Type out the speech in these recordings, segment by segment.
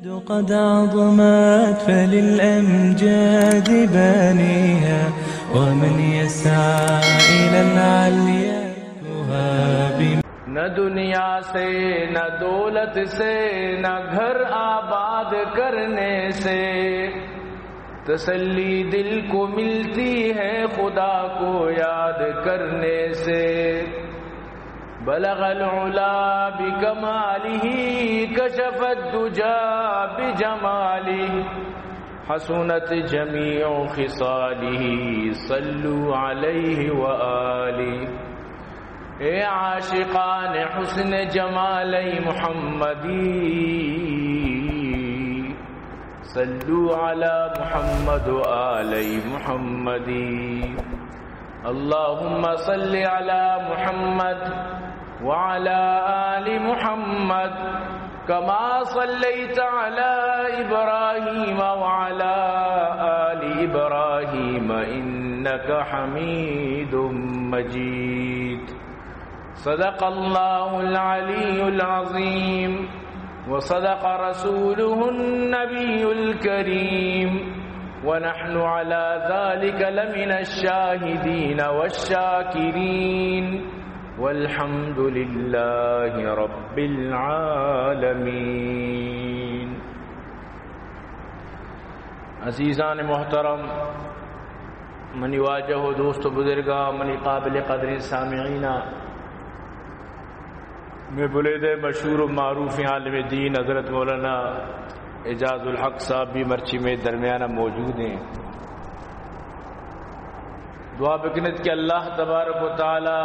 قد عظمت فللأمجاد بانيها ومن يسعى إلى العليا تهاب نہ دنیا سے نہ دولت سے نہ گھر آباد کرنے سے تسلی دل کو ملتی ہے خدا کو یاد کرنے سے بلغ العلا بکمالہ کشف الدجا بجمالہ حسنت جمیع خصالہ صلوا علیہ وآلہ اے عاشقان حسن جمال محمدی صلو علی محمد و آل محمدی اللہم صل علی محمد وعلى آل محمد كما صليت على إبراهيم وعلى آل إبراهيم إنك حميد مجيد صدق الله العلي العظيم وصدق رسوله النبي الكريم ونحن على ذلك لمن الشاهدين والشاكرين والحمد لله رب العالمين. عزیزان محترم، منی واجہ و دوست و بزرگاں، منی قابل قدر سامعین، میں بلید مشہور و معروف عالم دین حضرت مولانا اعجاز الحق صاحب بھی مرچی میں درمیانہ موجود ہیں. دعا بکنت کہ اللہ تبارک و تعالی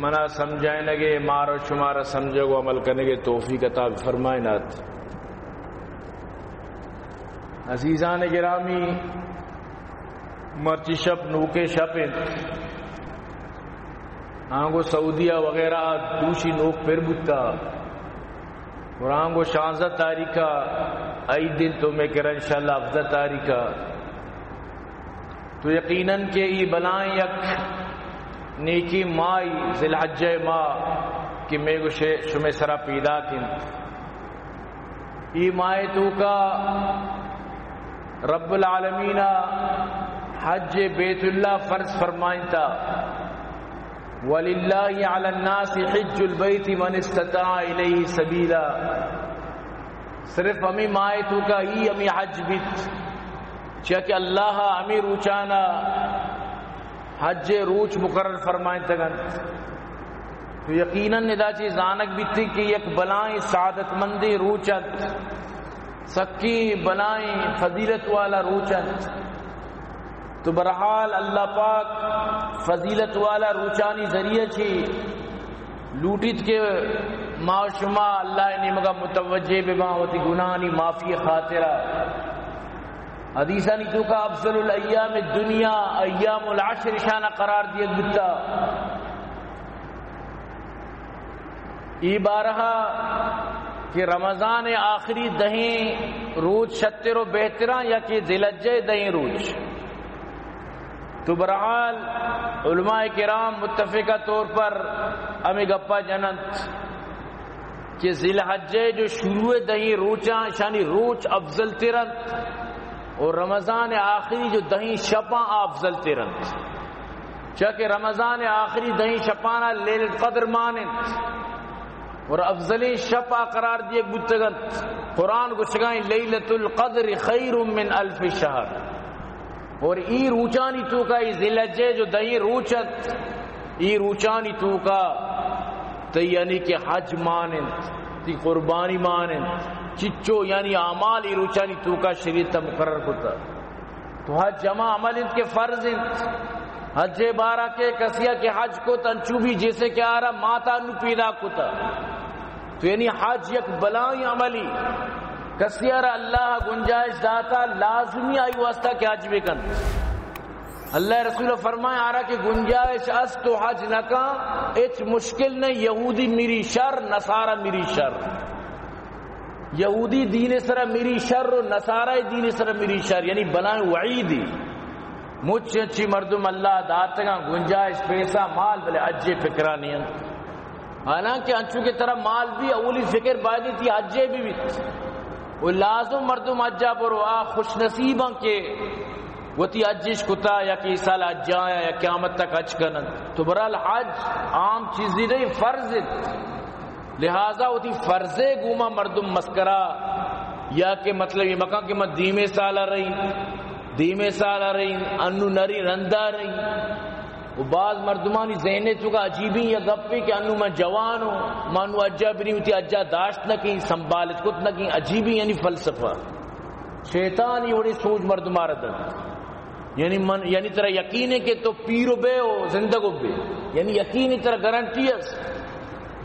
منا سمجھائیں لگے، مارو شمارا سمجھے کو عمل کرنے کے توفیق عطا فرمائے نات. عزیزان گرامی، مرچی شپ نوکے شپ آنگو سعودیہ وغیرہ دوشی نوک پر بتا اور آنگو 16 تاریخہ ای دن تو میں کرا انشاءاللہ 17 تاریخہ تو یقیناً کہ ای بلائیں یک نیکی مائی ذی الحجہ ماہ کہ میں کو شمع سرا پیدا کن ای ماہ تو کا رب العالمین حج بیت اللہ فرض فرمائن تا وَلِلَّهِ عَلَى النَّاسِ حِجُّ الْبَيْتِ مَنِ اسْتَطَاعَ إِلَيْهِ سَبِيلًا. صرف ہمیں مائے تو کا ہی ہمیں حج بیت چاکہ اللہ ہمیں روچانا حج روچ مقرر فرمائیں تگن تو یقیناً ندا چیز آنک بیتی کہ یک بلائیں سعادت مندی روچت سکی بلائیں فضیلت والا روچت. تو برحال اللہ پاک فضیلت والا روچانی ذریعہ چھی لوٹیت کے ما شما اللہ نے مگا متوجہ بما ہوتی گناہانی معافی خاطرہ. حدیثانی تو کا افضل الایام الدنیا ایام العشر شانہ قرار دیا گتا. ای بارہا کہ رمضان آخری دہیں روز شتر و بہتران یا کہ ذی الحجہ دہیں روز. تو برحال علماء کرام متفقہ طور پر ہمیں گپا جنت کہ ذی الحجہ جو شروع دہیں روچاں شانی روچ افضل ترنت اور رمضان آخری جو دہیں شپاں افضل ترنت چاکہ رمضان آخری دہیں شپانا لیلۃ القدر مانند اور افضل شپا قرار دیے گتگت. قرآن کو شگائیں لیلۃ القدر خیر من 1000 شہر. اور ای روچانی تو کا ای ذی الحجہ جو دہیں روچت ای روچانی تو کا تی یعنی کہ حج مانند تی قربانی مانند چچو یعنی اعمال ای روچانی تو کا شریعت مقرر ہوتا. تو حج جمع عمل ان کے فرض حج بارہ کے کسیا کے حج کو تنچوبی جیسے کہ آ رہا ماتا نو پیدا کتا. تو یعنی حج یک بلائیں عملی کسیار اللہ گنجائش داتا لازمی آئی واسطہ کہ حج بکن. اللہ رسول فرمائے آ رہا کہ گنجائش اس تو حج نکا اچ مشکل نہیں. یہودی میری شر نصارہ میری شر. یہودی دین سرہ میری شر و نصارہ دین سرہ میری شر یعنی بلائیں وعیدی مجھ اچھی مردم اللہ داتگاں گنجائش پیسہ مال بلے حج فکرہ نہیں. حالانکہ انچو کی طرح مال بھی اولی فکر بائدی تھی حجے بھی وہ لازم مردم حجا برو خوش نصیباں کے وہ تی حجش کتا یا کہ سال حج آیا یا قیامت تک حج کنن تو برحال حج عام چیزی نہیں فرض لہذا وہ تی فرض گوما مردم مسکرہ یا کہ مطلب یہ مکان کہ میں دیمے سالہ رہی انو نری رندہ رہی وہ بعض مردمانی ذہنے چکا عجیبی یا گپی کہ انو میں جوان ہوں مانو اجا بنی ہوتی اجا داشت نہ کہیں سنبھالت کت نہ کہیں عجیبی یعنی فلسفہ شیطان ہی وڑی سوچ مردمہ ردن یعنی طرح یقین ہے کہ تو پیرو بے ہو زندگو بے یعنی یقین طرح گارنٹی ہے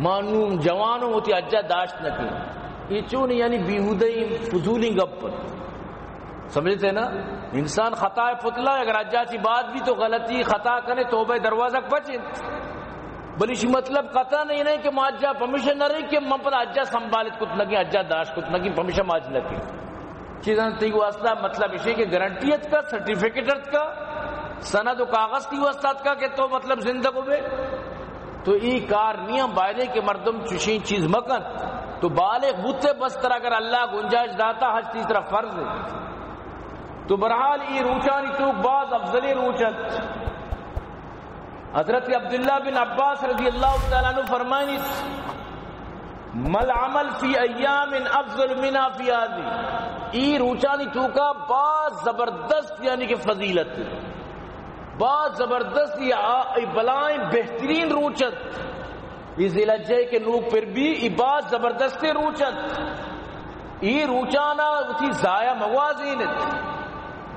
مانو جوانوں ہوتی اجا داشت نہ کہیں یہ چون یعنی بیہودی فضولی گپ سمجھتے نا انسان خطا پتلا اگر اجا سی بات بھی تو غلطی خطا کرے توبہ دروازہ بچے بلیشی مطلب قطع نہیں کہ ماجا پرمیشن نہ رہی کہ من پر اجا سنبھالت کت نہ کہ اجا داشت کت نہ کہ پرمیشن ماج لگی چیزاں تی واسطہ مطلب اسے کہ گارنٹیت کا سرٹیفکیٹ کا سند و کاغذ کی واسطہ کا کہ تو مطلب زندگو بے تو ای کار نیم بائدے کہ مردم چشین چیز مکن تو بالغ بوتے بس طرح اگر اللہ گنجائش داتا حج تیسرا فرض ہے تو برحال ای روچانی تو بعض افضلی روچت حضرت عبداللہ بن عباس رضی اللہ تعالیٰ عنہ فرمائنی مل عمل فی ایام افضل منا فی آدھی ای روچانی تو کا بعض زبردست یعنی کہ فضیلت بعض زبردست یہ بلائیں بہترین روچت یہ ذیلحجہ کے نوک پر بھی ای بعض زبردست روچت ای روچانا تھی ضائع موازینت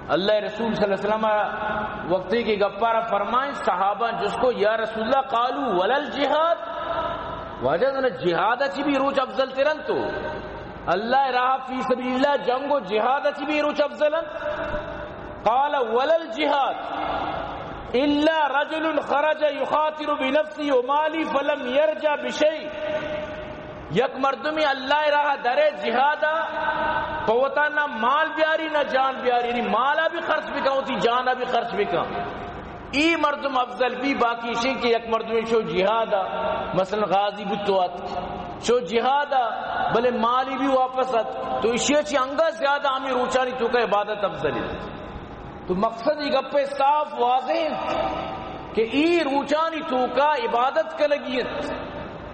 اللہ رسول صلی اللہ علیہ وسلم وقتی کی گپارہ فرمائیں صحابہ جس کو یا رسول اللہ قالو ولل جہاد واجہ نے جہاد اچھی بھی روچ افضل ترن تو اللہ راہ فی سبیل اللہ جنگ و جہاد اچھی بھی روچ افضل قال ولل جہاد الا رجل خرج یخاطر بنفسی و مالی فلم یرجع بشیء یک مردمی اللہ راہ درے جہادا پوتا نہ مال بیاری نہ جان بیاری یعنی مالا بھی خرچ بکا ہوتی جانا بھی خرچ بکا ای مردم افضل بھی باقی شئی کہ یک مردمی شو جہادا مثلا غازی بتوات شو جہادا بلے مالی بھی واپس آت تو اسی اچھی انگا زیادہ ہمیں روچانی تو کا عبادت افضلی تو مقصد یہ گپے صاف واضح کہ ای روچانی تو کا عبادت کا لگیت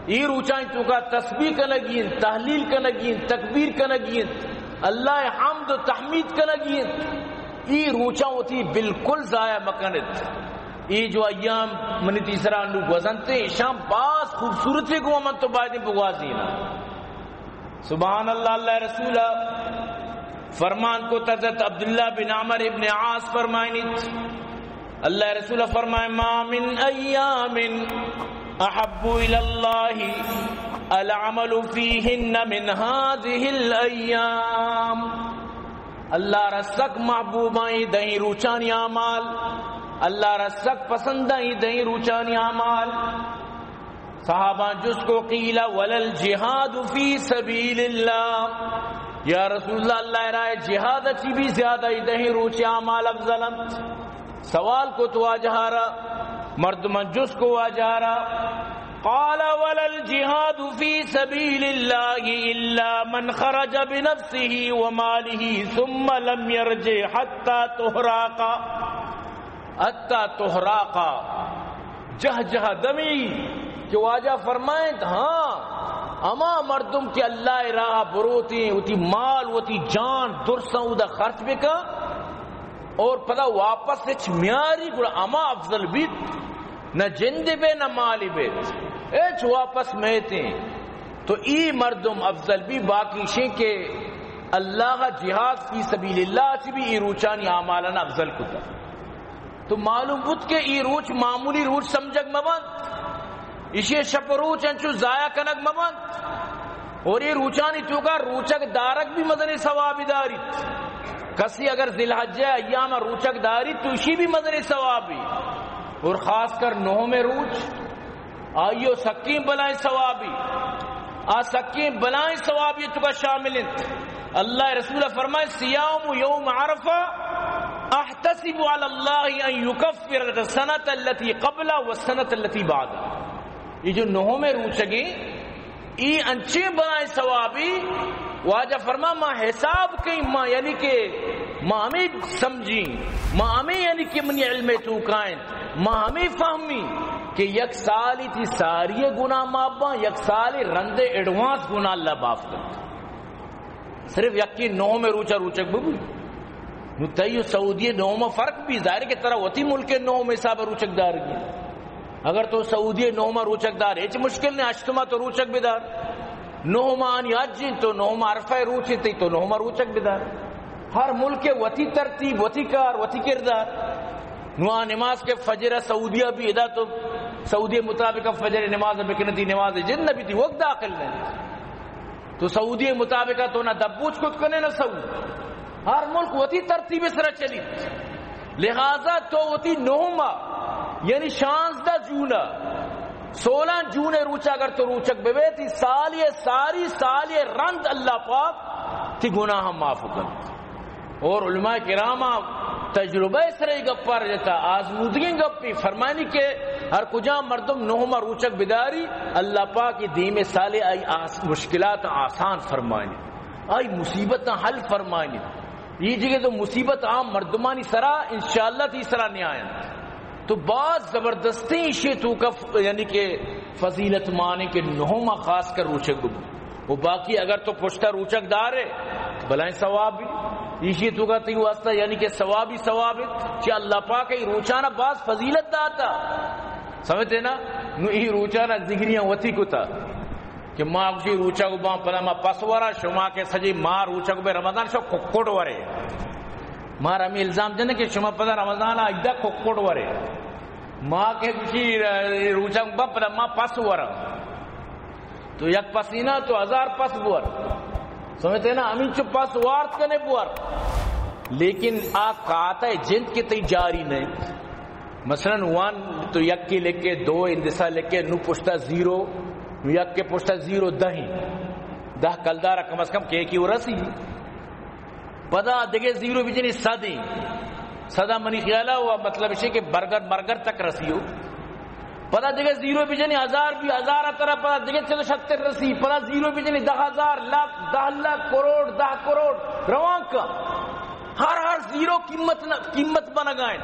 ای روچانی تو کا تسبیح کا لگیت تحلیل کا لگیت تکبیر کا لگیت اللہ حمد و تحمید کا لگیت ای روچا ہوتی بالکل ضائع مکنت ای جو ایام منی تیسرا انو گزنتے شام باس خوبصورت بھی گوا من تو باید بگوازینا سبحان اللہ اللہ رسول فرمان کو حضرت عبداللہ بن عمر ابن عاص فرمائنیت اللہ رسول فرمائے ما من ایام احب الاللہ العمل فیہن من هذه الایام اللہ رسک محبوبائی دہیں روچانی اعمال اللہ رسک پسندائی دہیں روچانی اعمال صحابہ جس کو قیل ولل جہاد فی سبیل اللہ یا رسول اللہ اللہ رائے جہاد اچھی بھی زیادہ دہیں روچی اعمال افضلن سوال کو تو آجہارا مردمان جس کو آجہارا قال ولل جہاد فی سبیل اللہ الا من خرج بنفسه وماله ثم لم يرجع حتى تحراقا جہ دمی کہ واجہ فرمائیں ہاں اما مردم کے اللہ راہ بروتی ہوتی مال ہوتی جان درساں دا خرچ بکا اور پدا واپس اچھ میاری گڑا اما افضل بیت نہ جند بے نہ مالی بے اچھ واپس میتے تو ای مردم افضل بھی باقی شیں کہ اللہ جہاد فی سبیل اللہ چی بھی ای روچانی آمالنا افضل کتا تو معلوم بود کہ ای روچ معمولی روچ سمجھک مبند اسی شپ روچ انچو ضائع کنک مبند اور یہ روچانی چوکا روچک دارک بھی مدنی ثوابی داری کسی اگر ذی الحجہ ایام روچک داری تو اسی بھی مدنی ثوابی اور خاص کر نو میں روچ آئیو سکیم بلائیں ثوابی سکیم بلائیں ثوابی تو کا شامل اللہ رسول فرمائے سیام یوم عرفہ احتسب علی اللہ ان یکفر السنۃ التي قبل والسنۃ التي بعد یہ جو نہوں میں روچگی ای انچے بنائے ثوابی واجہ فرما ماں حساب کئی ماں یعنی کہ ماں ہمیں سمجھی ماں ہمیں یعنی کہ منی علم تو کائن ماں ہمیں فہمی کہ یک سالی تھی ساری گناہ ماباں یک سالی رندے ایڈوانس گناہ اللہ باف کرتا صرف یکی نو میں روچک ببو نو تیو سعودی نو میں فرق بھی ظاہر کہ طرح ہوتی ملک نو میں صاحب روچک دار کی اگر تو سعودی نو میں روچک دار ہے مشکل نہیں اشتما تو روچک بدار نو مانی حج تو نو عرفہ روچی تی تو نو روچک بدار ہر ملک وتی ترتیب وتی کار وتی کردار نو نماز کے فجر سعودیہ بھی ادا تو سعودی مطابق فجر نماز بکنتی نماز جن بھی تھی وقت داخل نہیں تو سعودی مطابق تو نہ دبوچ خود کنے نہ سعود ہر ملک وتی ترتیب سرا چلی لہذا تو وتی نوما یعنی 16 جون 16 جون روچا اگر تو روچک بے تھی ساری سالی رند اللہ پاک تھی گناہ معاف کر اور علماء کرام تجربہ سرے گپار جتا آزمودگی گپی فرمانی کے ہر کجا مردم نوما روچک بداری اللہ پاک کی دین میں سالے آئی مشکلات آسان فرمانی آئی مصیبت حل فرمانی یہ جگہ تو مصیبت عام مردمانی سرا انشاءاللہ تی سرا نہیں آئیں تو بعض زبردستی شی تو کا یعنی کہ فضیلت مانے کے نوما خاص کر روچک وہ باقی اگر تو پشتا روچک دار ہے بلائیں ثواب بھی یہ تو کا تی واسطہ یعنی کہ ثواب ہی ثواب ہے کہ اللہ پاک ہی روچانا بعض فضیلت داتا سمجھتے نا نو ہی روچانا زگریاں وتی کو تا کہ ماں کسی روچا کو باں پلا ماں پسورا شما کے سجی ماں روچا کو بے رمضان شو ککڑ ورے ماں رمی الزام جنے کہ شما پدا رمضان اجدہ ککڑ ورے ماں کے کسی روچا کو باں پلا ماں پسورا تو یک پسینہ تو 1000 پس بور سمجھتے نا امین چو پس وارت کنے بور لیکن کہتا ہے جند کے تی جاری نہیں مثلا 1 تو یک کی لکھ کے 2 اندسا لکھ کے نو پشتا 0 یک کے پشتا 0 10 کلدارہ کم از کم کی ورسی پدا دگے 0 بجنی صدا منی خیالہ ہوا مطلب اسے کہ برگر تک رسیو پدا دگے 0 بجنی 1000 بھی 1000 طرح پدا دگے 70 رسی پدا 0 بجنی 10,000 لاکھ 10 لاکھ کروڑ 10 کروڑ روان کا ہر 0 قیمت بنا گائیں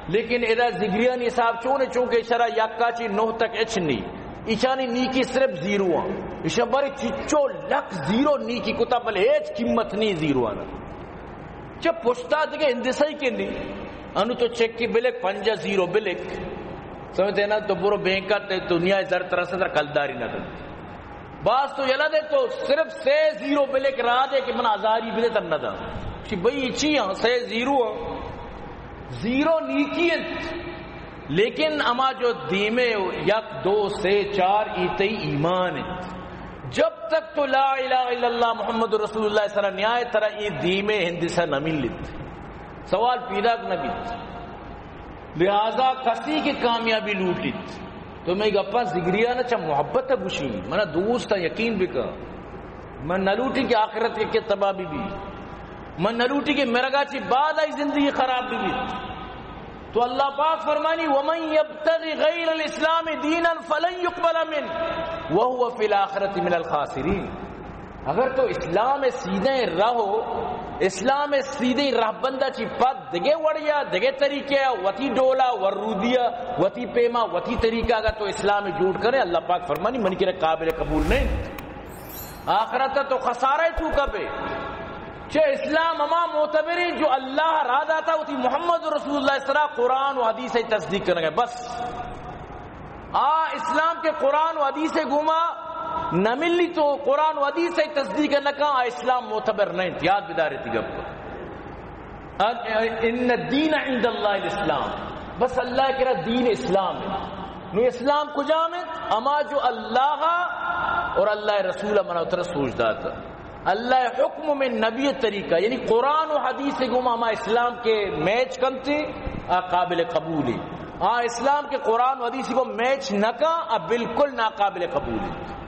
لیکن ادا زگریانی صاحب چونکہ شرع یکا چی 9 تک اچھنی ایشانی نیکی صرف 0 آن ایشا باری چچو لک 0 نیکی کتا بلے ایچ قیمت نہیں 0 آنا چا پشتا دگے اندسائی کے نہیں انو تو چیک کی بلک 5-0 بلک سمجھتے نا تو برو بینکا دنیا زر طرح سے کلداری نہ کر باز تو یلا دے تو صرف 0 بلک رہا دے کہ من 1000 بلے تر نہ دا بھئی اچھی ہاں 0 نیکیت لیکن اما جو دیمے 1 2 سے 4 ایتے ایمان ہے جب تک تو لا الہ الا اللہ محمد رسول اللہ صلی اللہ علیہ وسلم نیائے طرح یہ دیمے ہندسہ نہ ملت سوال پیدا نبی لہذا کسی کی کامیابی لوٹت تو میں گپا زگریہ نہ چاہ محبت ہے گوشی منا دوست یقین بھی کہا میں نہ لوٹی کہ آخرت کے تباہی بھی من نہ لوٹی کہ میرا گاچی بعد آئی زندگی خراب بھی تو اللہ پاک فرمانی وَمَن يَبْتَغِ غَيْرَ الْإِسْلَامِ دِينًا فَلَن يُقْبَلَ مِنْهُ وَهُوَ فِي الْآخِرَةِ مِنَ الْخَاسِرِينَ اگر تو اسلام سیدھے رہو اسلام سیدھے راہ بندہ چی پت دگے وڑیا دگے طریقے وتی ڈولا ورودیا وتی پیما وتی طریقہ اگر تو اسلام جوڑ کرے اللہ پاک فرمانی من کی قابل قبول نہیں آخرت تو خسارہ تو کبے چھے اسلام اما معتبری جو اللہ را داتا ہوتی محمد رسول اللہ اس طرح قرآن و حدیث تصدیق کرنے گئے بس اسلام کے قرآن و حدیث گما نہ ملی تو قرآن و حدیث تصدیق نہ کہا اسلام معتبر نہیں یاد بدار تھی گپ ان الدین عند اللہ الاسلام بس اللہ کہہ دین اسلام ہے نو اسلام کو جامع اما جو اللہ اور اللہ رسول منا اتر سوچ داتا اللہ حکم میں نبی طریقہ یعنی قرآن و حدیث گما ما اسلام کے میچ کم تھے قابل قبول ہے اسلام کے قرآن و حدیث کو میچ نہ کا بالکل ناقابل قبول ہے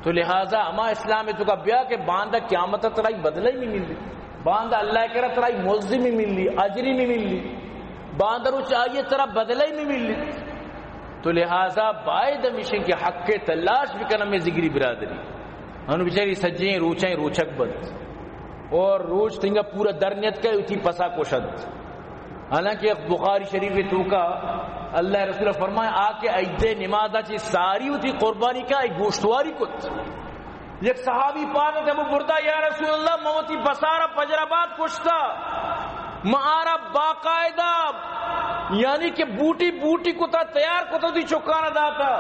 تو لہٰذا اما اسلام تو کا بیا کہ باندہ قیامت ترائی بدلہ ہی نہیں مل رہی باندہ اللہ کے رہا ترائی موزی میں مل رہی اجری میں مل رہی باندہ رو چاہیے طرح بدلہ ہی نہیں مل رہی تو لہذا باید ہمیشہ کہ حق کے تلاش بھی کرنا میں ذکری برادری انہوں بیچاری سجیں روچیں روچک بند اور روچ تنگا پورا درنیت کا اتھی پسا کوشد. حالانکہ بخاری شریف تو کا اللہ رسول فرمائے آکے ایدے نمازہ چی ساری ہوتی قربانی کا ایک گوشتواری کت. ایک صحابی پاک جب بردہ یا رسول اللہ موتی بسارا پجراباد کشتا مہارا باقاعدہ یعنی کہ بوٹی بوٹی کتا تیار کتا دی چکانا داتا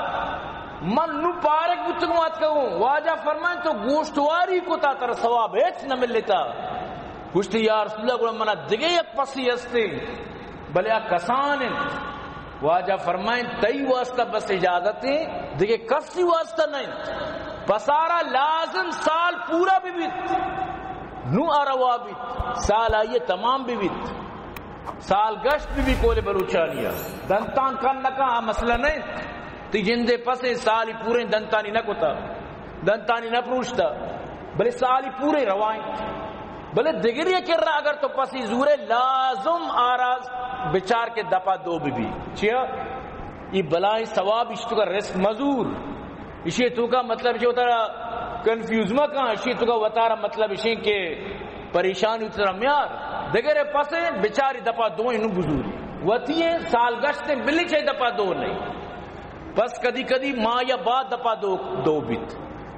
من نو پارک بچنوات کہوں واجہ فرمائیں تو گوشتواری کتا تر ثواب ایچ نہ مل لیتا. گوشتی یا رسول اللہ گوڑا منا دگے یک پسی ہستے بلیا کسان واجہ فرمائیں تئی واسطہ بس اجازت ہے دگے کسی واسطہ نہیں پسارا لازم سال پورا بھی بیت نو آروا بیت سال آئیے تمام بھی بیت سال گشت بھی کولے بلوچانیا دنتان کن نکا مسئلہ نہیں تی جندے پسے سالی پورے دنتانی نہ کتا دنتانی نہ پروشتا بلے سالی پورے روائیں بلے دگریہ کر رہا اگر تو پسی زورے لازم آراز بچار کے دپا دو بھی چیا یہ بلائی ثواب اشتو کا رزق مزور اسی تو کا مطلب یہ ہوتا رہا کنفیوز ماں کہاں اسی تو کا وطارہ مطلب اسی کے پریشانی ہوتا رہا میار دگرے پسے بچاری دپا دو انہوں بزوری وطی ہیں سال گشتے بلی چھے دپا دو نہیں پس کدی کدی ماں یا بعد دپا دو بیت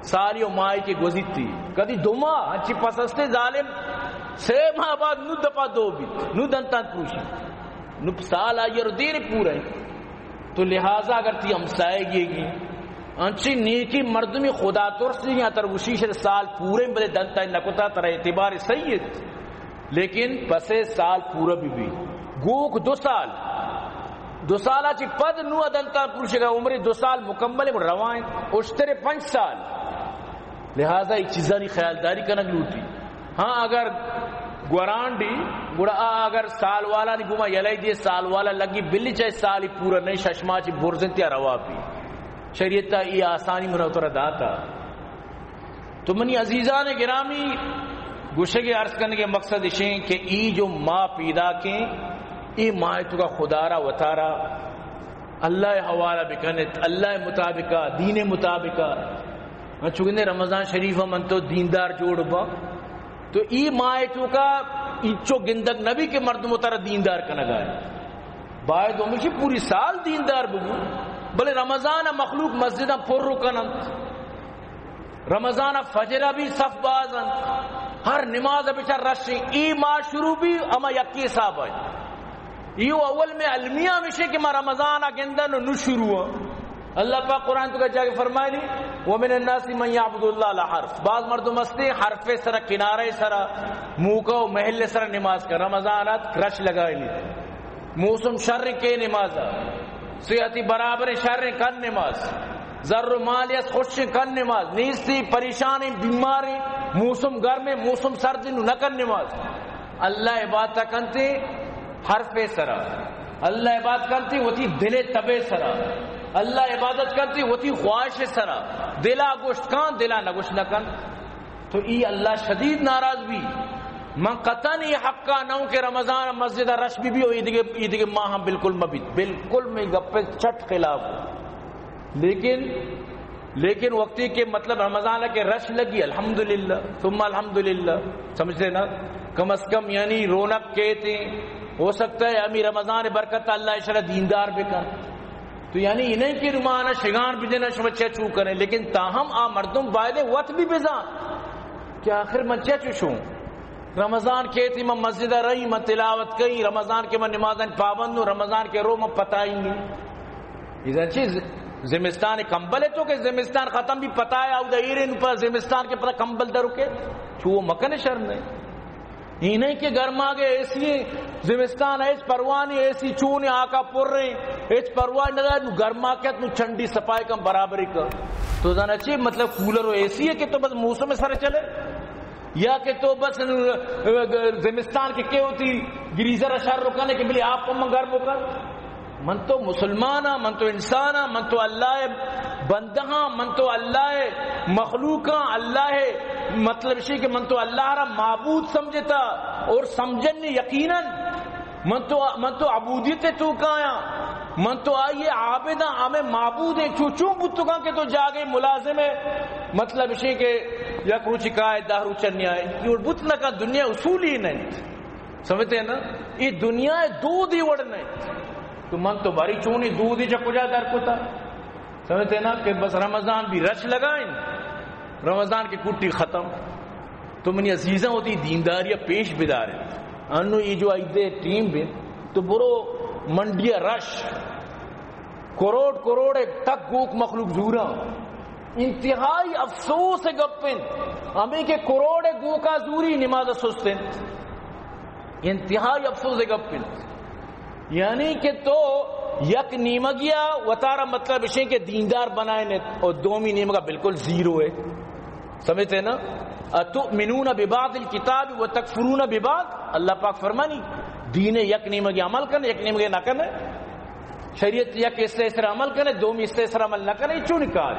سالی و مائی کی گزید تھی کدی دو ماہ ہنچی پسستے ظالم سے ماہ بعد نو دپا دو بیت نو دنتان پروشی نو سال آئی اور دیر پورا ہے. تو لہذا اگر تی ہمسائے گی انچی نیکی مردمی خدا ترسی یا ترگوشیش سال پورے بلے دنتا نکتا تر اعتبار سید لیکن پسے سال پورا بھی گوک 2 سال 2 سال آچی پد نو دنتا پروشے گا عمری 2 سال مکمل روائیں اشترے 5 سال لہذا ایک چیزانی خیالداری کا نگلوٹی. ہاں اگر گورانڈی گوڑا اگر سال والا نہیں گما یلائی دیے سال والا لگی بلی چاہے سالی پورا نہیں ششما چی برزنتیا روا پی شریعتا ای آسانی منوتر داتا. تو منی عزیزان گرامی گوشے کے عرض کرنے کے مقصد اشیں کہ ای جو ماں پیدا کے ای ماں تو کا خدارا وطارا اللہ حوالہ بکنت اللہ مطابقہ دین مطابقہ چکنے رمضان شریف من تو دیندار جوڑ با تو ای ماں تو کا ایچو گندگ نبی کے مردم اتارا دیندار کا نگائے باید ہمیشہ پوری سال دیندار بگو بلے رمضان مخلوق مسجدہ پر رکنن رمضان فجرہ بھی صف بازن ہر نماز بچار رشیں ای ماہ شروع بھی اما یکی صاحب ہے یہ اول میں علمیہ مشے کہ ما رمضان گندن نو شروع اللہ پاک قرآن تو کا جا کے فرمائے لی وَمِنَ النَّاسِ مَنْ يَعْبُدُ اللَّهَ الْحَرْفِ بعض مردم ہستے حرف سرا کنارے سرا موقع و محل سرا نماز کا رمضانات رش لگائے لی موسم شر کے نماز صحتی برابر شر کن نماز ذر مالیت خوش کن نماز نیستی پریشانی بیماری موسم گرم موسم سردی نہ کن نماز اللہ عبادت کنتے حرف سرا اللہ عبادت کرتی وہ تھی دل تبے سرا اللہ عبادت کرتی وہ تھی خواہش سرا دلا گوشت کان دلا نگوشت نہ کن تو ای اللہ شدید ناراض بھی من قطن یہ حق کا نو کہ رمضان مسجد رش بھی ہو عید کے ماہ ہم بالکل مبید بالکل میں گپے چھٹ خلاف لیکن وقتی کے مطلب رمضان کے رش لگی الحمدللہ ثم الحمدللہ سمجھتے نا کم از کم یعنی رونق کہتے ہو سکتا ہے امی رمضان برکت اللہ اشارہ دیندار بکن تو یعنی انہیں کی رمانہ شگان بھی دینا شمچہ چو کریں لیکن تاہم مردم بائدے وقت بھی بزان کہ آخر منچہ چوشوں رمضان کہتی میں مسجد رہی میں تلاوت کئی رمضان کے میں نمازیں پابند ہوں رمضان کے رو میں پتائیں گی یہ چیز زمستان کمبل ہے تو کہ زمستان ختم بھی پتایا او دائرین پر زمستان کے پتہ کمبل در رکے چھو وہ مکن شرم نہیں یہ نہیں کہ گرما گئے ایسی زمستان ایس پروانی ایسی چونے آقا پر رہے ایس پروانی نظر نو گرما کیا نو چنڈی سپائی کم برابری کا تو دانا چاہیے مطلب کولر ایسی ہے کہ تو بس موسم سر چلے یا کہ تو بس زمستان کے کیا ہوتی گریزر اشار رکانے کے بلی آپ کو من گرم ہو کر من تو مسلمانہ من تو انسانہ من تو اللہ بندہاں من تو اللہ مخلوقاں اللہ مطلب شی کہ من تو اللہ را معبود سمجھتا اور سمجھن یقیناً من تو عبودیت تو کایا من تو آئیے عابدہ ہمیں معبود ہیں چوچوں بتگاں کے تو جاگے ملازم ہے مطلب اسی کہ یک روچی کائے دہ روچہ نہیں آئے یہ بتنا کا دنیا اصولی نہیں سمجھتے ہیں نا یہ دنیا دودھ ہی وڑ نہیں تو من تو باری چونی دودھ ہی چکو جا در کو تھا سمجھتے ہیں نا کہ بس رمضان بھی رش لگائیں رمضان کی کٹی ختم تو منی عزیزاں ہوتی دینداریاں پیش بدار ہیں انو یہ جو آئیدے ٹیم بھی تو برو منڈیا رش کروڑ تک گوک مخلوق زورا انتہائی افسوس گپن ہمیں کہ کروڑ گوکا زوری نماز سستیں انتہائی افسوس گپن یعنی کہ تو یک نیمگیا وطارہ مطلب اسے کہ دیندار بنائے نے اور دومی نیمگا بالکل زیرو ہے سمجھتے نا تؤمنون ببعض الکتاب وتکفرون ببعض اللہ پاک فرمانی دین یک نیمگی عمل کرنے یک نیمگی نہ کرنے شریعت یک اس طرح عمل کرنے دومی اس طرح عمل نہ کرنے چون کار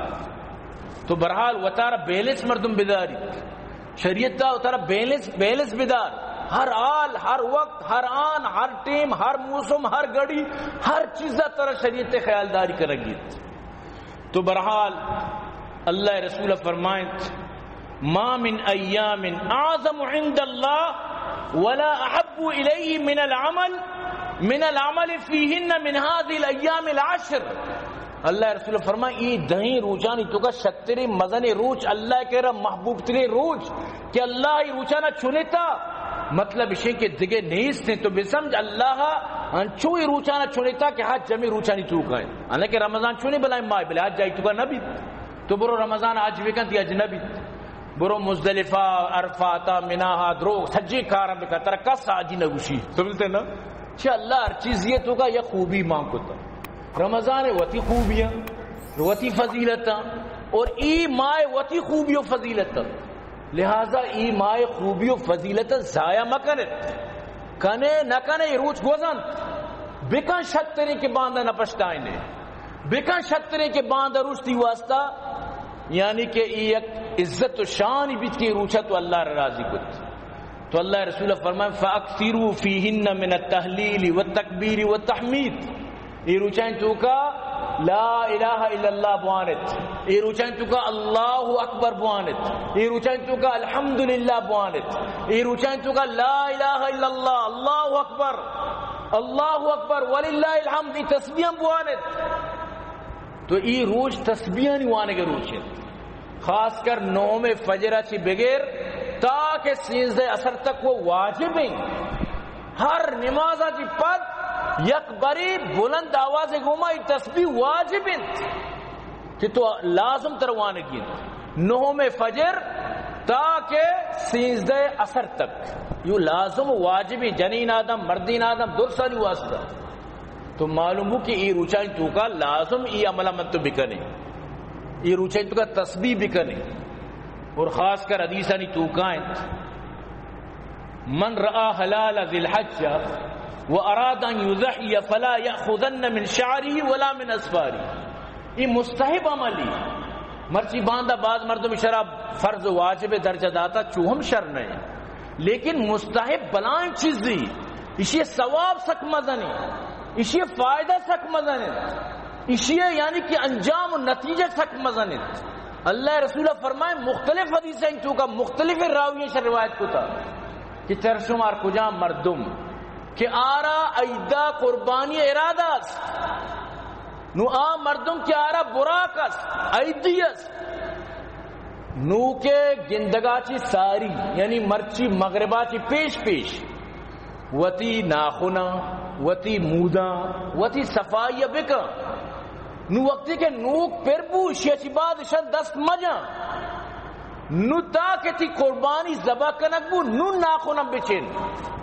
تو برحال وطارہ بیلس مردم بداری شریعت دا وطارہ بیلس بدار ہر آل ہر وقت ہر آن ہر ٹیم ہر موسم ہر گڑی ہر چیز طرح شریعت خیالداری کرے گی تو برحال اللہ رسول فرمائیں ما من ایام اعظم عند اللہ ولا احب الیہ من العمل فیہن من هذه الایام العشر اللہ رسول فرمائیں یہ دہیں روچانی تو کا شتری مزن روچ اللہ کہہ رہا محبوب تری روچ کہ اللہ ہی روچانا چنتا مطلب اسے کہ دگے نیس تھے تو بسمجھ اللہ انچوئی روچانا چنتا کہ حج جمی روچانی تو کا ہے انہیں کہ رمضان چونے بلائیں مائی بلے حج جائی تو کا نبی تو برو رمضان آج وکن تی اجنبی برو مزدلفہ عرفاتا مناہا دروگ سجی کارم بکا ترکا ساجی نگوشی سمجھتے نا چھے اللہ ہر چیز یہ تو کا یہ خوبی مانگ کو تا رمضان وتی خوبیاں وتی فضیلتاں اور ای مائے وتی خوبی و فضیلتاں لہذا ای مائے خوبی و فضیلتاں ضائع مکنے کنے نہ کنے روچ گوزن بکن شترے کے باندھا نہ پشتائنے بکن شترے کے باندھا روچتی واسطہ یعنی کہ ایک عزت و شان بیچ کی روچہ تو اللہ راضی کت تو اللہ رسول فرمائے فَأَكْثِرُوا فِيهِنَّ مِنَ التَّحْلِيلِ وَالتَّكْبِيرِ وَالتَّحْمِيدِ یہ روچائیں تو کا لا الہ الا اللہ بوانت یہ روچائیں تو کا اللہ اکبر بوانت یہ روچائیں تو کا الحمدللہ بوانت یہ روچائیں تو کا لا الہ الا اللہ اللہ اکبر وللہ الحمد یہ تسبیح بوانت تو یہ روچ تسبیح نہیں وانے کے روچ ہے خاص کر نوم فجرہ چی بغیر تاکہ سینزدہ اثر تک وہ واجب ہیں ہر نمازہ چی پد یک بری بلند آواز گوما یہ تسبیح واجب ہیں کہ تو لازم تروانے کی نوم فجر تاکہ سینزدہ اثر تک یہ لازم واجب ہیں جنین آدم مردین آدم درسانی واسطہ تو معلوم ہو کہ یہ روچائیں تو کا لازم یہ عملہ من تو بکنے یہ روچائیں تو کا تسبیح بکنے اور خاص کر حدیثانی تو کائیں من رآ حلال ذی الحجہ واراد ان یضحی فلا یأخذن من شعری ولا من اسفاری یہ مستحب عملی مرچی باندھا بعض مردوں میں شراب فرض واجب درجہ داتا چوہم شر نہیں لیکن مستحب بلائیں چیز دی اسی ثواب سک مزنی اسی فائدہ سک مزنی اسی یعنی کہ انجام و نتیجہ سک مزنی اللہ رسول فرمائے مختلف حدیثیں تو کا مختلف راویوں سے روایت کو تھا کہ چرشمار کجا مردم کہ آرا ایدہ قربانی ارادہ نو آ مردم کی آرا براکس ایدیس نو کے گندگا چی ساری یعنی مرچی مغربا چی پیش وتی ناخنا وتی مودا وتی صفائی بکا نو وقتی کے نوک پر بو شیچی بعد شن دست مجا نو تاکہ تی قربانی زبا کنک بو نو ناخنا بچین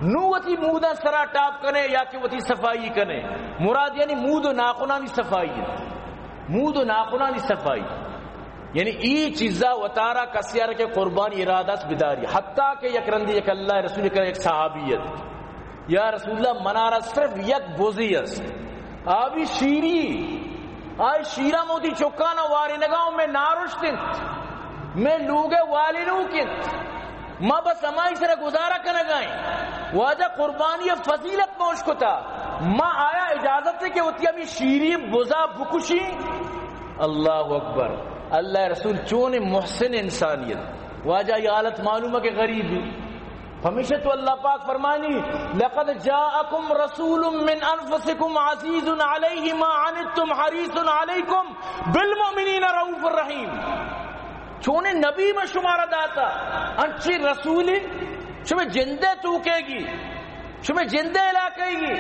نو وتی مودا سرا ٹاپ کنے یا کہ وتی صفائی کنے مراد یعنی مود و ناخنانی صفائی مود و ناخنانی صفائی یعنی ای چیزا وطارہ کسیار کے قربانی ارادت بداری حتیٰ کہ یک رندی یک اللہ رسول کا ایک صحابیت یا رسول اللہ منارہ صرف یک بوزی است آبی شیری آئی شیرہ موتی چکانا واری نگاہوں میں نارشتن میں لوگے والی نوکن ما بس ہمائی سر گزارا کنگائیں واجہ قربانی فضیلت موش کو تا ما آیا اجازت ہے کہ ہوتی ابھی شیری بزا بکشی. اللہ اکبر. اللہ رسول چون محسن انسانیت واجہ یہ حالت معلوم ہے کہ غریب ہمیشہ تو اللہ پاک فرمانی لقد جاءکم رسول من انفسکم عزیز علیہ ما عنتم حریص علیکم بالمؤمنین رؤوف الرحیم. چون نبی میں شمارہ داتا انچی رسولی شمیں جندے توکے گی شمیں جندے علاقے گی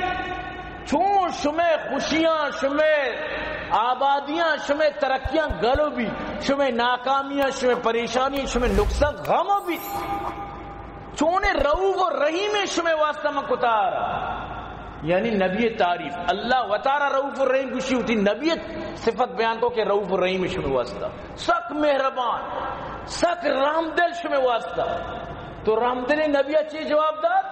چون شمیں خوشیاں شمیں آبادیاں شمیں ترقیاں گلو بھی شمیں ناکامیاں شمیں پریشانیاں شمیں نقصان غموں بھی چونے رؤوف و رحیم شمیں واسطہ میں کتارا. یعنی نبی تعریف اللہ وطارہ رؤوف و رحیم کشی ہوتی نبی صفت بیان کو کہ رؤوف و رحیم شمیں واسطہ سک مہربان سک رحم دل شمیں واسطہ. تو رحم دل نبی اچھی جواب داد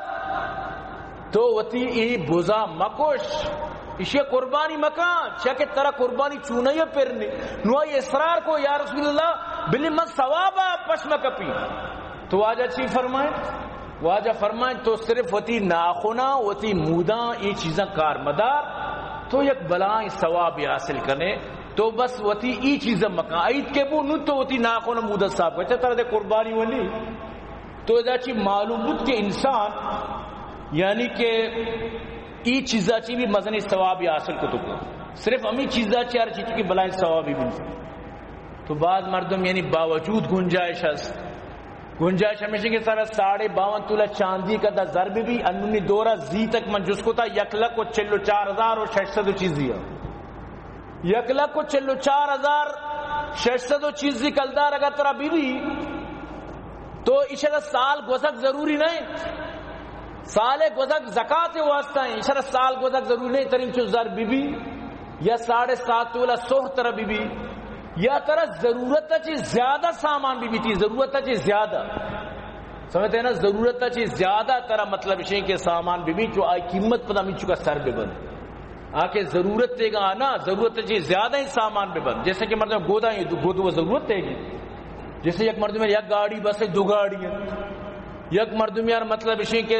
تو وتی ای بزا مکش اسے قربانی مکان چاکہ ترا قربانی چونی پرنی نوائی اصرار کو یا رسول اللہ بلی من ثوابا پشم کپی. تو واجہ چی فرمائیں واجہ فرمائیں تو صرف وتی ناخنا وتی موداں یہ چیزاں کار مدار تو یک بلائیں ثواب حاصل کرنے تو بس وتی ای چیزاں مکان عید کے بو نو تو وتی ناخنا مودہ صاحب کہتے ترہ دے قربانی ولی تو ادا چی معلوم بود کہ انسان یعنی کہ ای چیزاں چی بھی مزنی ثواب حاصل کو تو صرف امی چیزاں چی ہر چیز کی بلائیں ثواب بھی ملتا. تو بعض مردم یعنی باوجود گنجائش ہے گنجائش ہمیشہ کے سارا 52 تولہ چاندی کا دا ضرب بھی انہوں دورہ زی تک من جس کو تھا 1,44,600 چیزی ہے 1,44,600 چیزی کلدار اگر ترہ بھی تو اشارہ سال گزک ضروری نہیں سال گزک زکاة واسطہ ہیں اشارہ سال گزک ضروری نہیں ترین چو ضرب بھی یا 7.5 تولہ سوہ ترہ بھی یا ترہ ضرورت چیز زیادہ سامان بھی تھی ضرورت چیز زیادہ سمجھتے ہیں نا ضرورت چیز زیادہ ترہ مطلب اسے کہ سامان بھی جو آئی قیمت پتہ میں چکا سر بے بند آکے ضرورت دے گا آنا ضرورت چیز زیادہ ہی سامان بے بند جیسے کہ مردم گودا ہی گودو وہ ضرورت دے گی جیسے یک مردم یک گاڑی بس ہے 2 گاڑی ہے یک مردم یار مطلب اسے کہ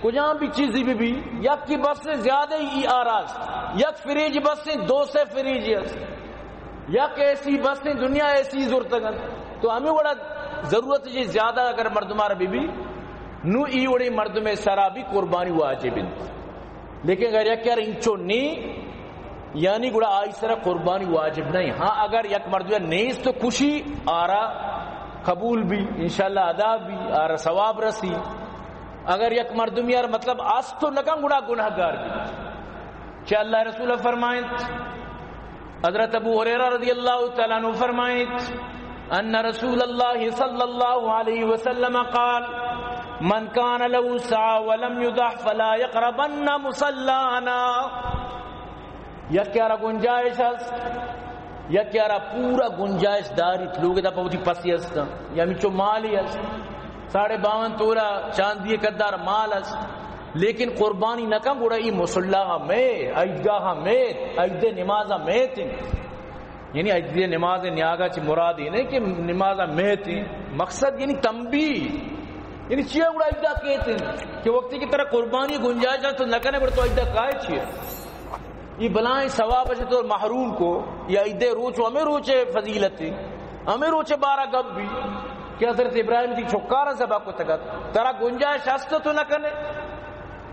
کجاں بھی چیزی بھی یک کی بس سے زیادہ ہی آراز یک فریج بس سے 2 سے فریج ہے یا کہ ایسی بس نہیں دنیا ایسی ضرورت ہے تو ہمیں بڑا ضرورت ہے زیادہ اگر مردمار بی بی نو ای وڑی مردم سرا بھی قربانی واجب لیکن اگر یک یار انچو نہیں یعنی گڑا آئی سرا قربانی واجب نہیں. ہاں اگر یک مردم نیز تو خوشی آرا قبول بھی انشاءاللہ ادا بھی آرا ثواب رسی اگر یک مردم یار مطلب آس تو لگا گڑا گناہ گار بھی کیا اللہ رسول فرمائیں حضرت ابو ہریرہ رضی اللہ تعالیٰ عنہ فرمائیں ان رسول اللہ صلی اللہ علیہ وسلم قال من کان له سعى ولم يضح فلا يقربن مصلانا. یا کیا رہا گنجائش ہے یا کیا رہا پورا گنجائش داری لوگ دا پوتی پسی ہستا یا مچو مالی ہے 52 تولہ چاندی قدار مال ہے لیکن قربانی نہ کم گوڑا ای مسلح میں عیدگاہ میں عید نماز میں تھی یعنی عید نماز نیاگا چی مراد ہی نہیں کہ نماز میں تھی مقصد یعنی تنبیہ یعنی چیئے گوڑا عیدہ کہتے ہیں کہ وقتی کی طرح قربانی گنجائش ہے تو نہ کرنے گوڑا تو عیدہ کائے چیئے یہ بلائیں ثواب ہے تو محروم کو یا عید روچ ہمیں روچے فضیلت تھی ہمیں روچے 12 گب بھی کہ حضرت ابراہیم تھی چھکارہ زبا کو تکت ترہ گنجائش ہستا تو نہ کرنے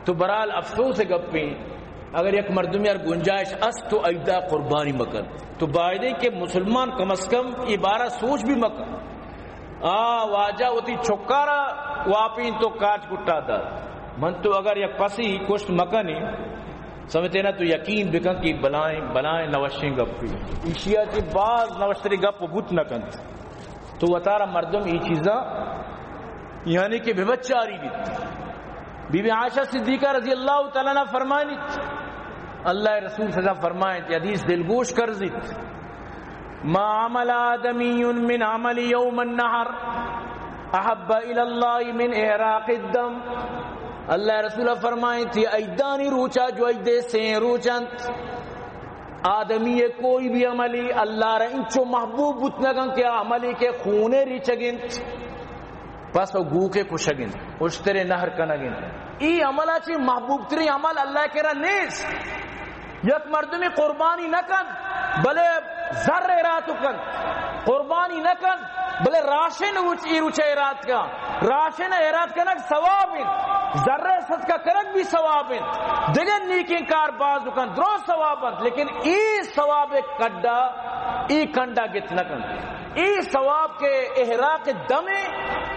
تو برحال افسوس ہے گپیں اگر یک مردم یار گنجائش اس تو عیدہ قربانی مکن تو باعدے کہ مسلمان کم از کم یہ بارہ سوچ بھی مکن واجہ ہوتی چھکارا واپین تو کاج کٹا دا من تو اگر یک پسی کشت مکنی سمجھتے نا تو یقین بکن کہ بلائیں نوشیں گپی ایشیا کی بعض نوشتری گپ بھوت نکن تو اتارا مردم یہ چیزاں یعنی کہ بچاری بھی بی بی عائشہ صدیقہ رضی اللہ تعالیٰ نے فرمائنی اللہ رسول صلی اللہ علیہ وسلم فرمائیں حدیث دلگوش کرزیت ما عمل آدمی من عمل یوم النحر احب الاللہ من احراق الدم. اللہ رسول فرمائیں تھی ایدانی روچا جو ایدے سے روچند آدمی کوئی بھی عملی اللہ رہا انچو محبوب بتنگن کیا عملی کے خونے ریچگن پس او گو کے کشگن اشترے نہر کنگن ای عملہ چی محبوب تری عمل اللہ کرا نیس یک مردمی قربانی نکن بلے زر راتو کن قربانی نکن بلے راشن روچے اراد کا راشن اراد کنک ثوابن ذرہ صدقہ کنک بھی ثوابن دیگر نیکی کار باز کن درو ثوابن لیکن ای ثواب کڈا ای کنڈا گت نکن ای ثواب کے احراق دم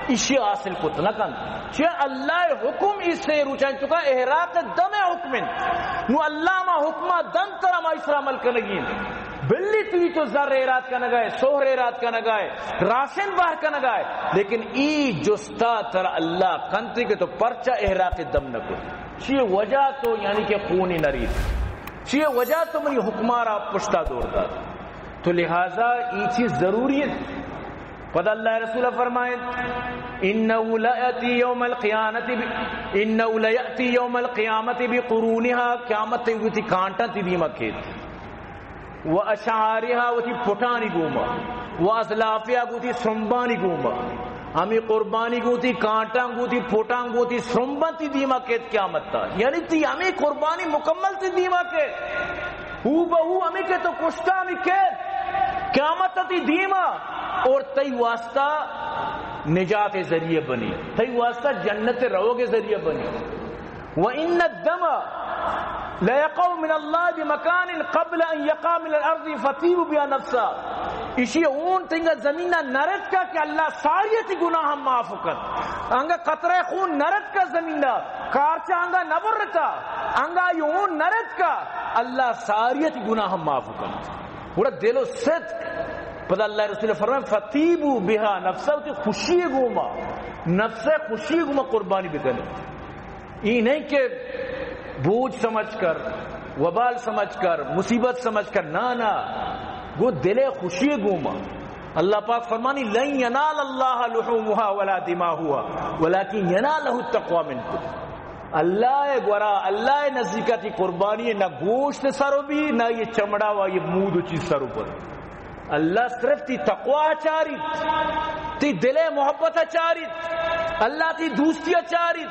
اسی حاصل کت نکن چاہے اللہ حکم اس سے روچان چکا احراق دم حکمن نو اللہ ما حکمہ دم ترہ ما اسرا عمل کنگین بلی توی تو ذر اراد کا نگائے سوہر اراد کا نگائے راشن باہر کا نگائے لیکن ای جستا تر اللہ کنتری کے تو پرچہ احراق دم نکو چیئے وجہ تو یعنی کہ خونی نرید چیئے وجہ تو منی حکمارا پشتا دور دا تو لہذا ای چیز ضروری ہے پتہ اللہ رسول فرمائیں انہو لأتی یوم القیامت بقرونها قیامت ہوئی تھی کانٹا تھی دیمہ کھیت واشعارها وتی پٹانی گوما وازلافیا گوتی سرمبانی گوما ہمیں قربانی گوتی کانٹاں گوتی پھوٹاں گوتی سرمبتی دیما کیت قیامت تا یعنی تی ہمیں قربانی مکمل تی دیما کے ہو بہو ہمیں کے تو کشتا ہمیں کیت قیامت تی دیما اور تی واسطہ نجات ذریعہ بنی تی واسطہ جنت رو کے ذریعہ بنی وَإِنَّ الدَّمَ لَيَقَوْ مِنَ اللَّهِ بِمَكَانٍ قَبْلَ أَنْ يَقَى مِنَ الْأَرْضِ فَتِيبُ بِهَا نَفْسَا اسی اون تنگا زمینہ نرد کا کہ اللہ ساریتی گناہ معاف کر انگا قطرہ خون نرد کا زمینہ کارچہ انگا نبرتا انگا یون نرد کا اللہ ساریتی گناہ معاف کر بڑا دل و صدق پتہ اللہ رسول فرمائے فَتِيبُ بِهَا نَفْسَا تی خوشی گوما نفس خوشی گوما قربانی بکنے یہ نہیں کہ بوجھ سمجھ کر وبال سمجھ کر مصیبت سمجھ کر نانا وہ دل خوشی گوما اللہ پاک فرمانی لن ینال اللہ لحومها ولا دماؤها ولكن ينالہ التقوی منکم اللہ گورا اللہ نزدیکتی قربانی نہ گوشت سرو بھی نہ یہ چمڑا و یہ مود چیز سرو پر اللہ صرف تی تقوی چارید تی دل محبت چارید اللہ تی دوستی چارید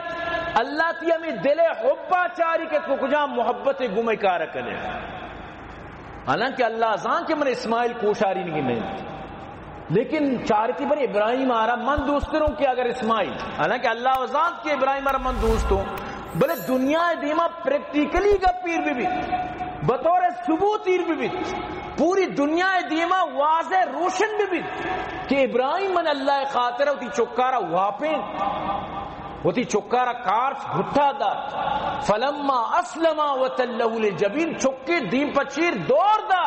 اللہ تی ہمیں دل حبا چاری کے کجا محبت گمے کار کنے حالانکہ اللہ ازان کے من اسماعیل کوشاری نہیں لیکن چارتی بر ابراہیم آرہ من دوستروں کہ اگر اسماعیل حالانکہ اللہ ازان کے ابراہیم آرہ من دوستوں بلے دنیا دیما پریکٹیکلی کا پیر بھی بطور ثبوت بھی پوری دنیا دیما واضح روشن بھی کہ ابراہیم من اللہ خاطر ہوتی چکارا واپیں ہوتی چکارا کارچ گھٹا دا فلما اسلما وتلہ للجبین چکے دیم پچیر دور دا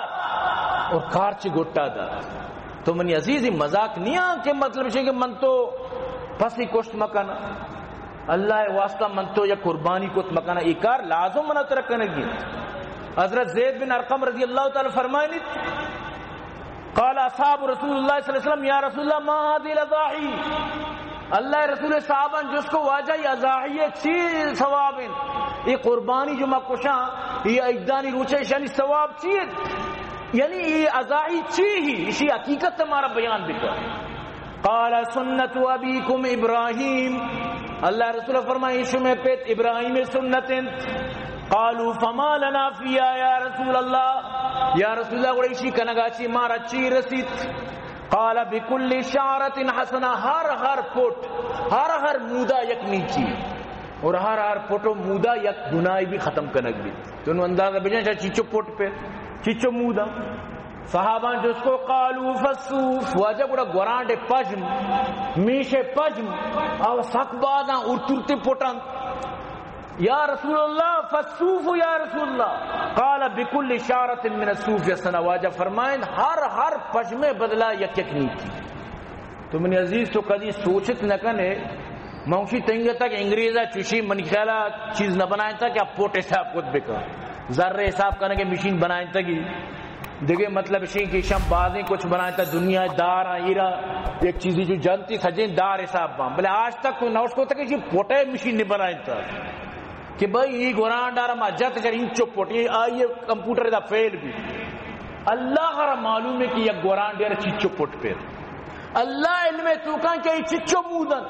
اور کارچ گھٹا دا تو منی عزیزی مذاق نہیں آن کہ مطلب ہے کہ من تو پسی کشت مکانا اللہ واسطہ من تو یا قربانی کت مکانا ایکار لازم منہ ترکنے گی حضرت زید بن ارقم رضی اللہ تعالی فرمائنی قال اصحاب رسول اللہ صلی اللہ علیہ وسلم یا رسول اللہ ما هذه الاضاحی اللہ رسول صحابان جس کو واجہ یہ اضاحی چیز ثوابن یہ قربانی جو مکشاں یہ اجدانی روچے شانی ثواب چیز یعنی یہ اضاحی چی ہی اسی حقیقت تمہارا بیان بکا قال سنت ابیکم ابراہیم اللہ رسول فرمائے شمع پیت ابراہیم سنت قالوا فما لنا فيها يا رسول الله یا رسول اللہ گوڑیشی کنگاچی مارا چی رسید قال بكل شعرة حسنہ ہر پوٹ ہر مودا یک نیچی اور ہر پوٹو مودا یک گناہ بھی ختم کنگ بھی تو انہوں اندازہ بجائیں چاہا چیچو پوٹ پہ چیچو مودا صحابان جو اس کو قالوا فالصوف واجہ گوڑا گورانڈے پجم میشے پجم اور سک بازاں ارترتے پوٹاں یا رسول اللہ فالصوف یا رسول اللہ قال بكل اشارة من الصوف یسنا واجہ فرمائیں ہر پجمے بدلا یک نیچی تو منی عزیز تو کدی سوچت نہ کنے موشی تنگے تک انگریزہ چوشی من خیالہ چیز نہ بنائیں تھا کہ آپ پوٹ حساب کت بکا ذرہ حساب کرنے کے مشین بنائیں تھا کہ دیکھیں مطلب شین کی شم بازیں کچھ بنائیں تھا دنیا دار ایرہ ایک چیزی جو جانتی سجیں دار حساب بام بلے آج تک کوئی نوش کو تک کہ پوٹے مشین نہیں بنائیں تھا کہ بھئی یہ گوران ڈارا ما جات کر انچو پوٹی آئیے کمپیوٹر دا فیل بھی اللہ کا معلوم ہے کہ یہ گوران ڈارا چیچو پوٹ پیر اللہ علم تو کان کہ چچو مودن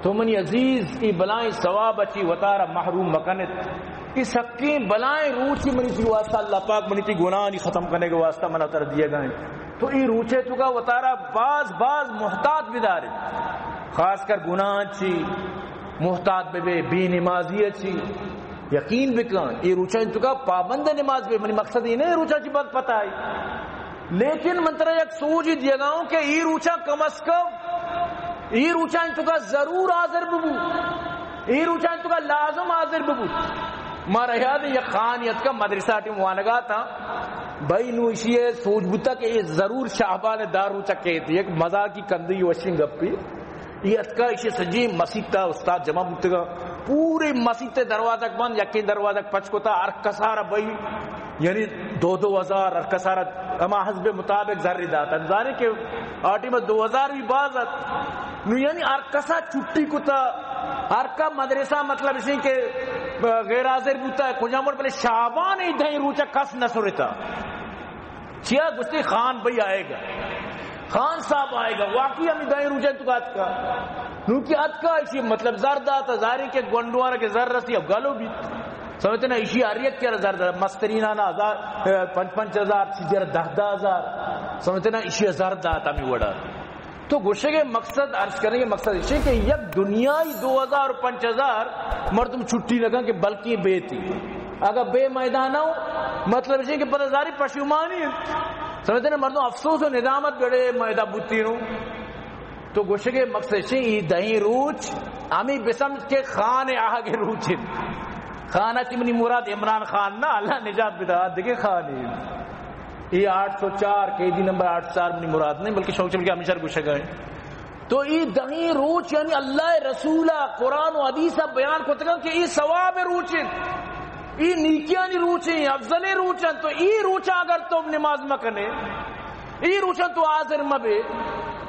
تو منی عزیز ای بلائیں ثواب اچی وطارہ محروم مکنت اس حقیم بلائیں روچی منی تی واسطہ اللہ پاک منی تی گناہ نہیں ختم کرنے کے واسطہ منہ اتر دیے گئے تو ای روچے تو کا وطارہ باز محتاط بدارے خاص کر گناہ اچھی محتاط بے نمازی اچھی یقین بکن ای روچہ تو کا پابند نماز بے منی مقصد ہی نہیں روچہ چی بات پتہ آئی لیکن منترہ یک سوچی دیا گاؤں کہ ای روچہ کم از کم ای روچہ تو کا ضرور حاضر ببو ای روچہ تو کا لازم حاضر ببو مارا یاد ہے یک خانیت کا مدرسہ ٹیم وانگا تھا بھائی نو اسی سوچ بتا کہ یہ ضرور شعبان دار روچہ کہتی ہے ایک مزا کی کندی وشنگ گپی یہ اتکا اسی سجی مسجد تا استاد جمع بتگا پورے مسجد تے دروازہ بند یقین دروازہ پچکو تا ارکسارا بھائی یعنی 2,000 ارکسارا اما حسب مطابق ذری داتا ذاری کہ آٹی میں 2,000 بھی بازت نو یعنی ارکسا چھٹی کو تا ارکا مدرسہ مطلب اسی کہ غیر حاضر بوتا ہے کجا مر پہلے شعبان ہی دہیں روچہ کس نسورتا چیا گستی خان بھئی آئے گا خان صاحب آئے گا واقعی ہمیں دائیں روچہ تو کات کا نو کی ات کا اسی مطلب زرد آتا زاری کے گونڈوارا کے زر رسی اب گالو بھی سمجھتے نا اسی آریت کیا زرد مسترین آنا 5,000 چیزر 10,000 سمجھتے نا اسی زرد آتا ہمیں وڑا تو گوشے کے مقصد عرض کرنے کے مقصد اسی کہ یک دنیای 2,000 اور 5,000 مردم چھٹی لگا کہ بلکہ بے تھی اگر بے میدان ہو مطلب اسی کہ پتہ پشیمانی سمجھتے نا مردم افسوس و ندامت بڑے میدہ بوتی نو تو گوشے کے مقصد اسی ای دہیں روچ ہمیں بسمجھ کے خان آگے روچ خانہ چمنی مراد عمران خان نا اللہ نجات بدا دیکھے خانی یہ 804 قیدی نمبر 804 منی مراد نہیں بلکہ شوق چل کے ہمیشہ گوشے گئے تو یہ دہیں روچ یعنی اللہ رسولہ قرآن و حدیثہ بیان کو تکا کہ یہ ثواب روچن یہ نیکیانی روچیں افضل روچن تو یہ روچہ اگر تم نماز مکنے یہ روچن تو حاضر مبے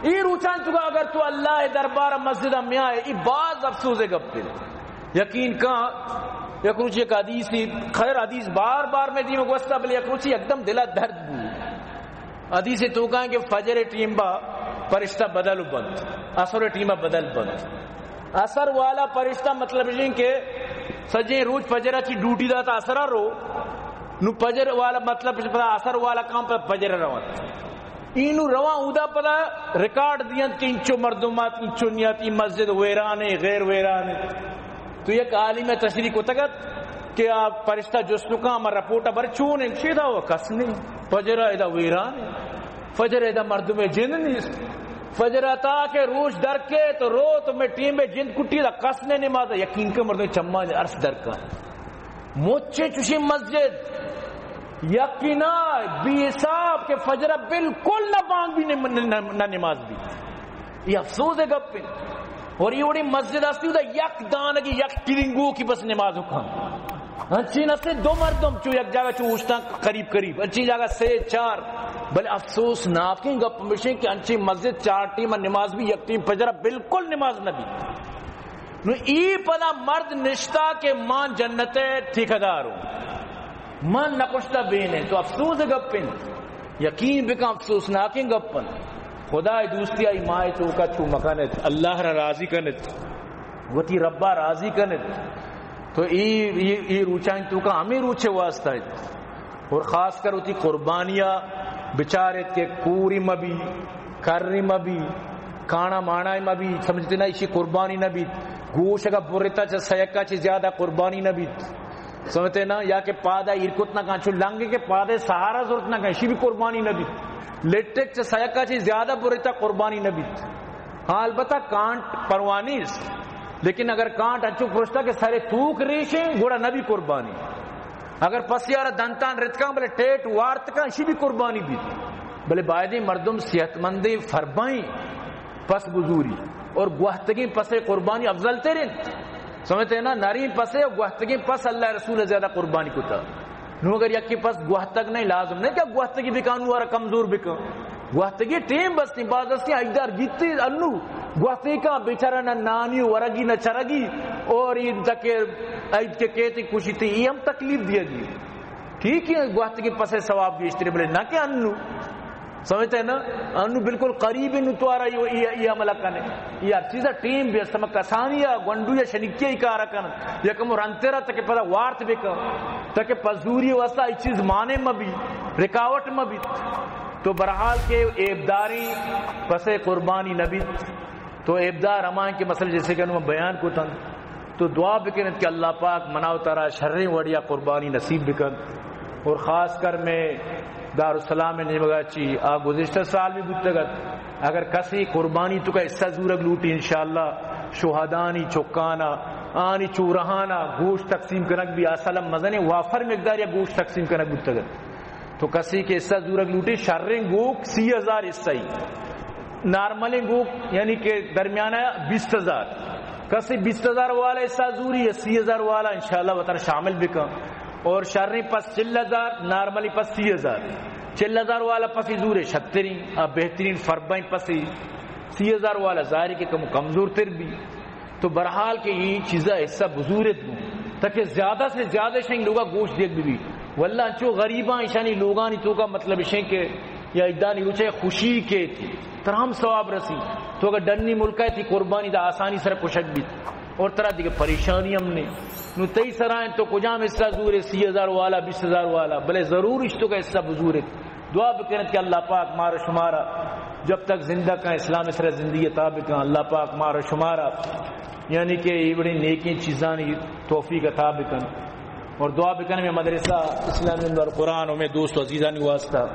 یہ روچن تو اگر تو اللہ دربار مسجد میں آئے یہ بعض افسوس گپ پھر یقین کہاں یک روچی ایک حدیثی خیر حدیث بار بار میں دیمیں گوستا بلے یک روچی ایک دم دلہ درد بو حدیثی تو کہاں کہ فجر ٹیم با پرشتہ بدل بند اثر ٹیمہ بدل بند اثر والا پرشتہ مطلب یہ کہ سجے روز فجر اچھی ڈیوٹی داتا اثرہ رو نو فجر والا مطلب اثر والا کام پر فجر روان اینو رواں اودا پدا ریکارڈ دیاں کہ انچو مردمات انچو نیاتی مسجد ویرانے غیر ویرانے تو یک عالم تشریح کو تگت کہ آپ پرشتہ جسنو کا ہمارا رپورٹا بر چون انشیدہ ہوا کس نہیں فجر ایدہ ویرانے فجر ایدہ مردم جن نہیں فجر تا کہ روش در کے تو رو تو میں ٹیم میں جن کٹی دا قسنے نمازا یقین کے مردم چمّا عرص در کا مجھے چوشی مسجد یقینا بی حساب کہ فجر بالکل نہ بانگ بھی نہ نماز بھی یہ افسوس ہے گپ پہ اور یہ وڑی مسجد آستی ہوتا یک دانگی یک ٹرنگو کی بس نماز ہکھاں انچی نسے 2 مردم چو یک جگہ چو اوشتا قریب انچی جگہ 3-4 بلے افسوس ناکیں گپ مشیں کہ انچی مسجد 4 ٹیم نماز بھی یک ٹیم فجرہ بالکل نماز نہ بھی نو ای پدا مرد نشتا کہ مان جنت ٹھیکدار ہوں مان نکشتا بینے تو افسوس گپن یقین بکا افسوس ناکیں گپن خدا دوستی آئی مائے تو کا چھو مکانت اللہ را راضی کنت وطی ربا راضی کنت تو ای روچائیں تو کا ہمیں روچے واسطہ ہے اور خاص کر ہوتی قربانیاں بچارت کے کوری مبی کرنی مبی کانا مانا مبی سمجھتے نا اسی قربانی نبی گوشت کا برتا چا سیکا چی زیادہ قربانی نبی سمجھتے نا یا کہ پادا ارکت نہ کانچو لنگے کے پادے سہارا ضرورت نہ کانچو بھی قربانی نبی لیٹک چا سیکا چی زیادہ برتا قربانی نبی ہاں البتہ کانٹ پروانی لیکن اگر کانٹ اچھو پرشتا کہ سارے توک ریشیں گوڑا نبی قربانی اگر پسیارا دنتان رتکاں بلے ٹیٹ وارتکاں اسی بھی قربانی بھی بلے بائدی مردم صحت مندی فرمائیں پس بزوری اور گوہتگی پس قربانی افضل ترین سمجھتے ہیں نا نارین پس گوہتگی پس اللہ رسول زیادہ قربانی کو تھا نو اگر یکی پس گوہتگ نہیں لازم نہیں کہ گوہتگی بکانو اور کمزور بکان گوہتگی ٹیم بس نہیں بعض استی اجدار جیتی انو گوہتگی کا بیچارہ نہ نانی ورگی نہ چرگی اور یہ تک عید کے کہتے کچھ تھی یہ ہم تکلیف دیا گی ٹھیک ہے گوہتگی پس ثواب بھی اشتری بلے نہ کہ انو سمجھتے ہیں نا انو بالکل قریب انو تو آ رہا یہ عملہ کنے یہ ہر چیزا ٹیم بھی استمک کسانی یا گونڈو یا شنکی ہی کارا کن یکم رنتے رہا تاکہ پتا وارت بکا تاکہ پزوری واسطہ ای چیز مانے مبی رکاوٹ مبی تو برحال کے عیبداری پس قربانی نبی تو عیبدار ہمائیں کے مسئلہ جیسے کہ انہوں بیان کو تن تو دعا بکنت کہ اللہ پاک مناو ترا شریں وڑیا قربانی نصیب بکن اور خاص کر میں دارالسلام میں نہیں مگا چی گزشتہ سال بھی بودتگت اگر کسی قربانی تو کا حصہ زورگ لوٹی انشاءاللہ شہدانی چکانا آنی چورہانا گوشت تقسیم کنک بھی اصلا مزنے وافر مقدار یا گوشت تقسیم کنک بودتگت تو کسی کے حصہ زورگ لوٹی شریں گوک 30,000 حصہ ہی نارملی گوک یعنی کہ درمیانہ 20,000 کسی 20,000 والا حصہ زوری یا 30,000 والا انشاءاللہ وطن شامل بکا اور شرری پس 40,000 نارملی پس 30,000 40,000 والا پسی زور شترین بہترین فربائیں پسی 30,000 والا ظاہری کے کم کمزور تر بھی تو برحال کے یہ چیزہ حصہ بزورت دوں تاکہ زیادہ سے زیادہ شنگ لوگا گوشت دیکھ بھی واللہ انچو غریباں اشانی لوگانی تو کا مطلب شنگ کے یا ادانی روچے خوشی کے تھی ترہم ثواب رسی تو اگر ڈنی ملکہ تھی قربانی دا آسانی سر کشک بھی اور طرح دیکھے پریشانی ہم نے نو تئی سرائیں تو کجام حصہ زور ہے 30,000 والا 20,000 والا بلے ضرور اشتو کا حصہ بزور ہے دعا بکنت کہ اللہ پاک مارا شمارا جب تک زندہ کا اسلام اس طرح زندگی تابق اللہ پاک مارا شمارا یعنی کہ یہ بڑی نیکی چیزانی توفیق تابق اور دعا بکنے میں مدرسہ اسلامی اور قرآن میں دوست و عزیزانی واسطہ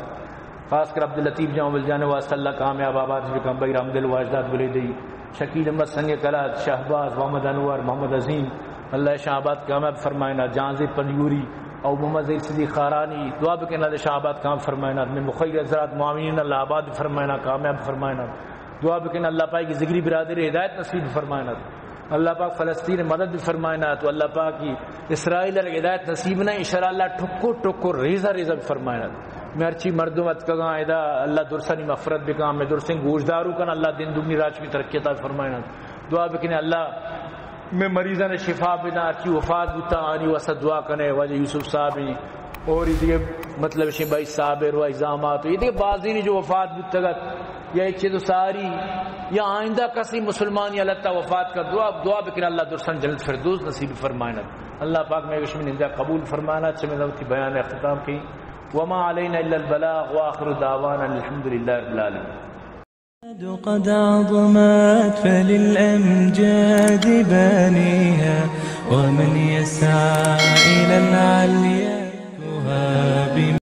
خاص کر عبداللطیف جاں ولجان واسطہ اللہ کامیاب آباد بکم بغیر حمد الواجدات بلیدی شکیل احمد سنگ کلات شہباز محمد انور محمد عظیم اللہ شاہ آباد کامیاب فرمائنا جانزی پلیوری او محمد زید صدیق خارانی دعا بکن اللہ شاہ آباد کام فرمائنا میں مخیر حضرات معاملین اللہ آباد فرمائنا کامیاب فرمائنا دعا بکن اللہ پاک کی ذکری برادری ہدایت نصیب فرمائنا اللہ پاک فلسطین مدد فرمائنا تو اللہ پاک کی اسرائیل ہدایت نصیب نہ انشاءاللہ اللہ ٹھکو ٹھکو ریزہ ریزہ فرمائنا میں ہرچی مردمت کگاں ادا اللہ درسانی مغفرت بکام میں درسن گوشدارو کن اللہ دن دگنی راج کی ترقی عطا فرمائنا دعا بکنے اللہ میں مریضاں نے شفا بنا ہرچی وفات بتا آنی واسطہ دعا کنے واجہ یوسف صاحبی اور یہ دیکھ مطلب شبائی صابر و اعزامات یہ دیکھ بعضی نے جو وفات بتگت یا ایک چیز ساری یا آئندہ کسی مسلمان یا اللہ تعالی وفات کا دعا بکنے اللہ درسن جنت فردوس نصیب فرمائنا اللہ پاک میں گشمین اندہ قبول فرمانا چمیں دوتی بیان اختتام کی وما علينا إلا البلاغ وآخر دعوانا الحمد لله رب العالمين قد عظمت فللأمجاد بانيها ومن يسعى إلى العليا